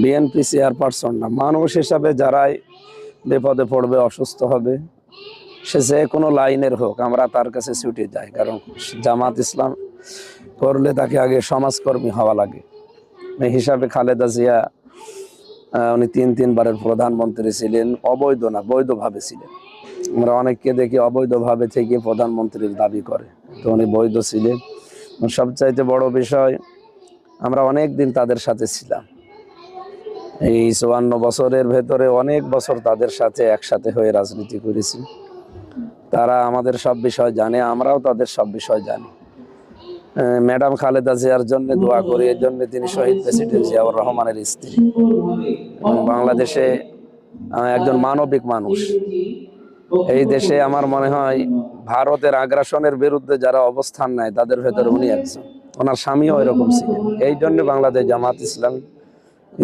BNP chairperson না, মানুষ হিসাবে যারাই বিপদে পড়বে, অসুস্থ হবে, সে যে কোনো লাইনের হোক, আমরা তার কাছে ছুটে যাই। কারণ জামাত ইসলাম করলে তাকে আগে সমাজকর্মী হওয়া লাগে। এই হিসাবে খালেদা জিয়া উনি তিনবারের প্রধানমন্ত্রী ছিলেন, অবৈধ না, বৈধভাবে ছিলেন। আমরা অনেককে দেখি অবৈধভাবে থেকে প্রধানমন্ত্রীর দাবি করে, তো উনি বৈধ ছিলেন। সবচাইতে বড় বিষয়, আমরা অনেক দিন তাদের সাথে ছিলাম। এই ৫৪ বছরের ভেতরে অনেক বছর তাদের সাথে একসাথে হয়ে রাজনীতি করেছি। তারা আমাদের সব বিষয় জানে, আমরাও তাদের সব বিষয় জানি। ম্যাডাম খালেদা জিয়ার জন্য দোয়া করি, এর জন্য তিনি শহীদ প্রেসিডেন্ট জিয়াউর রহমানের স্ত্রী এবং বাংলাদেশে একজন মানবিক মানুষ। এই দেশে আমার মনে হয় ভারতের আগ্রাসনের বিরুদ্ধে যারা অবস্থান নেয় তাদের ভেতরে উনি একজন। ওনার স্বামীও এরকম ছিলেন। এই জন্য বাংলাদেশ জামাত ইসলামী